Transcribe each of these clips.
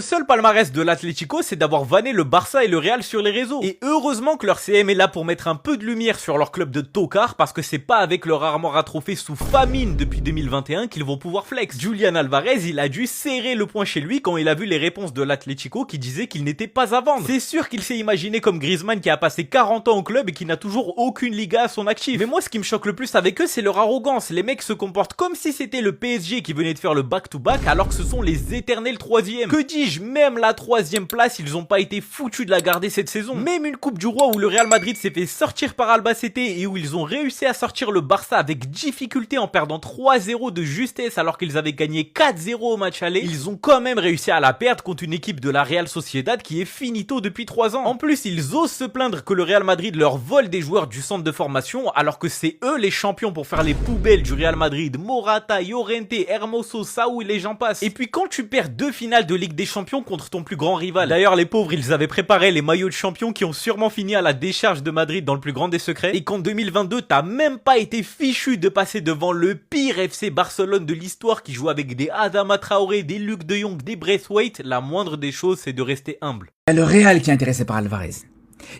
Le seul palmarès de l'Atlético, c'est d'avoir vanné le Barça et le Real sur les réseaux. Et heureusement que leur CM est là pour mettre un peu de lumière sur leur club de tocards, parce que c'est pas avec leur armoire à trophées sous famine depuis 2021 qu'ils vont pouvoir flex. Julian Alvarez, il a dû serrer le poing chez lui quand il a vu les réponses de l'Atlético qui disaient qu'il n'était pas à vendre. C'est sûr qu'il s'est imaginé comme Griezmann qui a passé 40 ans au club et qui n'a toujours aucune Liga à son actif. Mais moi, ce qui me choque le plus avec eux, c'est leur arrogance. Les mecs se comportent comme si c'était le PSG qui venait de faire le back-to-back, alors que ce sont les éternels troisièmes. Que dis-je, même la troisième place, ils ont pas été foutus de la garder cette saison. Même une Coupe du Roi où le Real Madrid s'est fait sortir par Albacete et où ils ont réussi à sortir le Barça avec difficulté en perdant 3-0 de justesse alors qu'ils avaient gagné 4-0 au match aller, ils ont quand même réussi à la perdre contre une équipe de la Real Sociedad qui est finito depuis 3 ans. En plus, ils osent se plaindre que le Real Madrid leur vole des joueurs du centre de formation alors que c'est eux les champions pour faire les poubelles du Real Madrid. Morata, Llorente, Hermoso, Saúl et j'en passe. Et puis quand tu perds 2 finales de Ligue des Champions contre ton plus grand rival. D'ailleurs, les pauvres, ils avaient préparé les maillots de champion qui ont sûrement fini à la décharge de Madrid dans le plus grand des secrets. Et qu'en 2022, t'as même pas été fichu de passer devant le pire FC Barcelone de l'histoire qui joue avec des Adama Traoré, des Luc de Jong, des Braithwaite. La moindre des choses, c'est de rester humble. Il y a le Real qui est intéressé par Alvarez.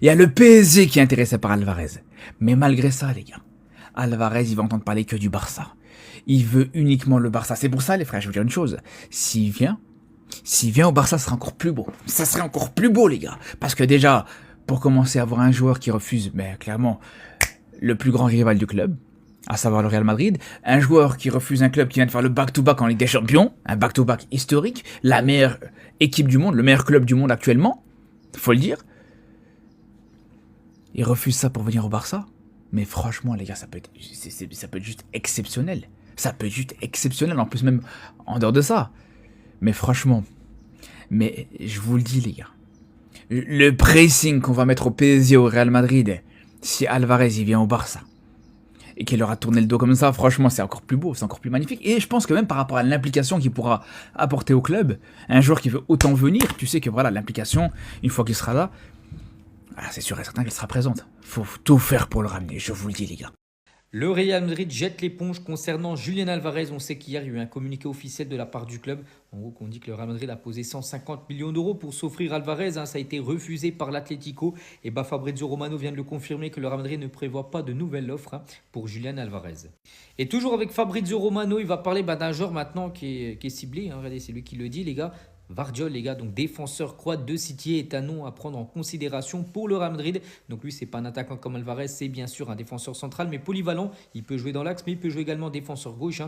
Il y a le PSG qui est intéressé par Alvarez. Mais malgré ça, les gars, Alvarez, il va entendre parler que du Barça. Il veut uniquement le Barça. C'est pour ça, les frères, je vais vous dire une chose. S'il vient au Barça, ça sera encore plus beau. Ça serait encore plus beau, les gars. Parce que déjà, pour commencer à avoir un joueur qui refuse, clairement, le plus grand rival du club, à savoir le Real Madrid, un joueur qui refuse un club qui vient de faire le back-to-back en Ligue des Champions, un back-to-back historique, la meilleure équipe du monde, le meilleur club du monde actuellement, faut le dire. Il refuse ça pour venir au Barça. Mais franchement, les gars, ça peut être juste exceptionnel. Ça peut être juste exceptionnel, en plus même en dehors de ça. Mais franchement, je vous le dis, les gars, le pressing qu'on va mettre au PSG, au Real Madrid, si Alvarez il vient au Barça et qu'il leur a tourné le dos comme ça, franchement, c'est encore plus beau, c'est encore plus magnifique. Et je pense que même par rapport à l'implication qu'il pourra apporter au club, un joueur qui veut autant venir, tu sais que voilà, l'implication, une fois qu'il sera là, c'est sûr et certain qu'elle sera présente. Faut tout faire pour le ramener, je vous le dis, les gars. Le Real Madrid jette l'éponge concernant Julian Alvarez. On sait qu'hier, il y a eu un communiqué officiel de la part du club. En gros, qu'on dit que le Real Madrid a posé 150 millions d'euros pour s'offrir Alvarez. Ça a été refusé par l'Atlético. Et Fabrizio Romano vient de le confirmer que le Real Madrid ne prévoit pas de nouvelle offre pour Julian Alvarez. Et toujours avec Fabrizio Romano, il va parler d'un joueur maintenant qui est ciblé. Regardez, c'est lui qui le dit, les gars. Vardiol, les gars, donc défenseur croate de City, est un nom à prendre en considération pour le Real Madrid. Donc lui, c'est pas un attaquant comme Alvarez, c'est bien sûr un défenseur central, mais polyvalent. Il peut jouer dans l'axe, mais il peut jouer également défenseur gauche.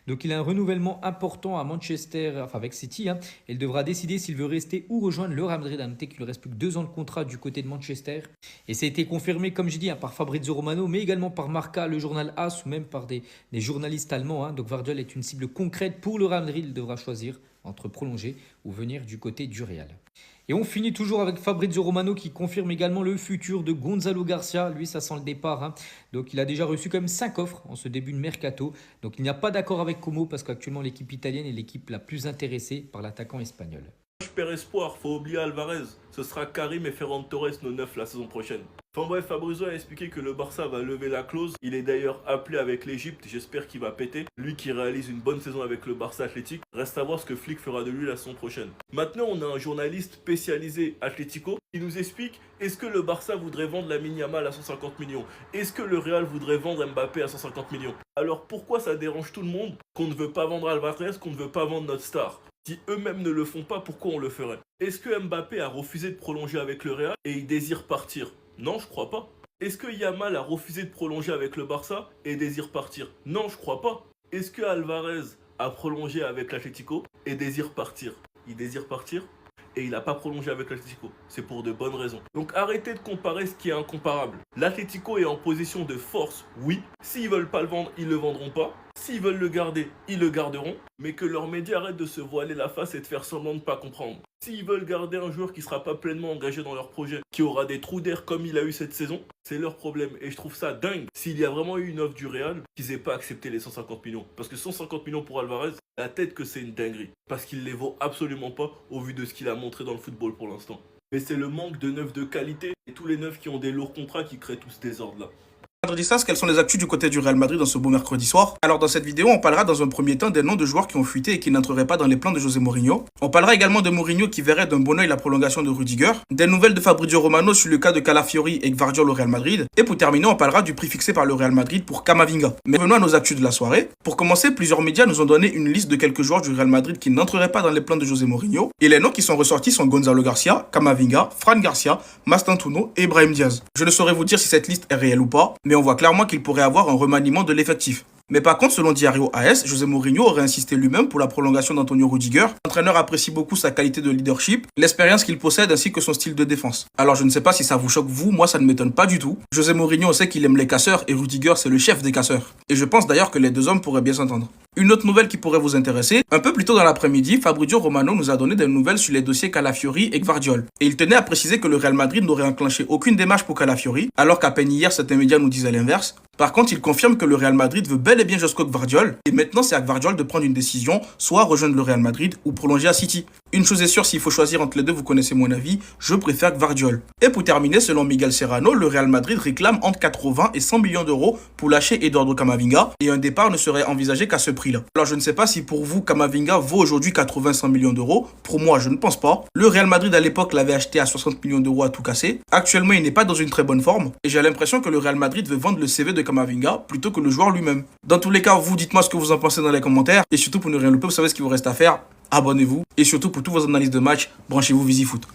Donc il a un renouvellement important à Manchester, enfin avec City. Et il devra décider s'il veut rester ou rejoindre le Real Madrid. À noter qu'il lui reste plus que 2 ans de contrat du côté de Manchester. Et ça a été confirmé, comme je dis, par Fabrizio Romano, mais également par Marca, le journal AS, ou même par des journalistes allemands. Donc Vardiol est une cible concrète pour le Real Madrid. Il devra choisir entre prolonger ou venir du côté du Real. Et on finit toujours avec Fabrizio Romano qui confirme également le futur de Gonzalo Garcia. Lui, ça sent le départ. Donc il a déjà reçu quand même 5 offres en ce début de mercato. Donc il n'y a pas d'accord avec Como parce qu'actuellement l'équipe italienne est l'équipe la plus intéressée par l'attaquant espagnol. Je perds espoir, faut oublier Alvarez. Ce sera Karim et Ferran Torres nos 9 la saison prochaine. Enfin bref, Fabrizio a expliqué que le Barça va lever la clause. Il est d'ailleurs appelé avec l'Egypte, j'espère qu'il va péter. Lui qui réalise une bonne saison avec le Barça Athletic. Reste à voir ce que Flick fera de lui la saison prochaine. Maintenant, on a un journaliste spécialisé Atlético qui nous explique est-ce que le Barça voudrait vendre Lamine Yamal à 150 millions? Est-ce que le Real voudrait vendre Mbappé à 150 millions? Alors pourquoi ça dérange tout le monde qu'on ne veut pas vendre Alvarez, qu'on ne veut pas vendre notre star? Si eux-mêmes ne le font pas, pourquoi on le ferait? Est-ce que Mbappé a refusé de prolonger avec le Real et il désire partir? Non, je crois pas. Est-ce que Yamal a refusé de prolonger avec le Barça et désire partir? Non, je crois pas. Est-ce que Alvarez a prolongé avec l'Atlético et désire partir? Il désire partir et il n'a pas prolongé avec l'Atlético. C'est pour de bonnes raisons. Donc arrêtez de comparer ce qui est incomparable. L'Atlético est en position de force, oui. S'ils veulent pas le vendre, ils le vendront pas. S'ils veulent le garder, ils le garderont. Mais que leurs médias arrêtent de se voiler la face et de faire semblant de ne pas comprendre. S'ils veulent garder un joueur qui ne sera pas pleinement engagé dans leur projet, qui aura des trous d'air comme il a eu cette saison, c'est leur problème. Et je trouve ça dingue s'il y a vraiment eu une offre du Real, qu'ils n'aient pas accepté les 150 millions. Parce que 150 millions pour Alvarez, la tête que c'est une dinguerie. Parce qu'il les vaut absolument pas au vu de ce qu'il a montré dans le football pour l'instant. Mais c'est le manque de neufs de qualité et tous les neufs qui ont des lourds contrats qui créent tout ce désordre-là. Madridistas, quelles sont les actus du côté du Real Madrid dans ce beau mercredi soir? Alors dans cette vidéo, on parlera dans un premier temps des noms de joueurs qui ont fuité et qui n'entreraient pas dans les plans de José Mourinho. On parlera également de Mourinho qui verrait d'un bon oeil la prolongation de Rudiger, des nouvelles de Fabrizio Romano sur le cas de Calafiori et Gvardiol au Real Madrid, et pour terminer, on parlera du prix fixé par le Real Madrid pour Camavinga. Mais venons à nos actus de la soirée. Pour commencer, plusieurs médias nous ont donné une liste de quelques joueurs du Real Madrid qui n'entreraient pas dans les plans de José Mourinho, et les noms qui sont ressortis sont Gonzalo Garcia, Camavinga, Fran Garcia, Mastantuono et Brahim Diaz. Je ne saurais vous dire si cette liste est réelle ou pas, mais on voit clairement qu'il pourrait avoir un remaniement de l'effectif. Mais par contre, selon Diario AS, José Mourinho aurait insisté lui-même pour la prolongation d'Antonio Rudiger. L'entraîneur apprécie beaucoup sa qualité de leadership, l'expérience qu'il possède ainsi que son style de défense. Alors je ne sais pas si ça vous choque vous, moi ça ne m'étonne pas du tout. José Mourinho sait qu'il aime les casseurs et Rudiger c'est le chef des casseurs. Et je pense d'ailleurs que les deux hommes pourraient bien s'entendre. Une autre nouvelle qui pourrait vous intéresser, un peu plus tôt dans l'après-midi, Fabrizio Romano nous a donné des nouvelles sur les dossiers Calafiori et Gvardiol. Et il tenait à préciser que le Real Madrid n'aurait enclenché aucune démarche pour Calafiori, alors qu'à peine hier certains médias nous disaient l'inverse. Par contre, il confirme que le Real Madrid veut bel et bien Josko Gvardiol, et maintenant c'est à Gvardiol de prendre une décision, soit rejoindre le Real Madrid ou prolonger à City. Une chose est sûre, s'il faut choisir entre les deux, vous connaissez mon avis, je préfère Gvardiol. Et pour terminer, selon Miguel Serrano, le Real Madrid réclame entre 80 et 100 millions d'euros pour lâcher Eduardo Camavinga, et un départ ne serait envisagé qu'à ce prix-là. Alors je ne sais pas si pour vous, Camavinga vaut aujourd'hui 80-100 millions d'euros. Pour moi, je ne pense pas. Le Real Madrid à l'époque l'avait acheté à 60 millions d'euros à tout casser. Actuellement, il n'est pas dans une très bonne forme, et j'ai l'impression que le Real Madrid veut vendre le CV de Camavinga plutôt que le joueur lui-même. Dans tous les cas, vous dites-moi ce que vous en pensez dans les commentaires, et surtout pour ne rien louper, vous savez ce qu'il vous reste à faire. Abonnez-vous, et surtout pour toutes vos analyses de match, branchez-vous VisiFoot.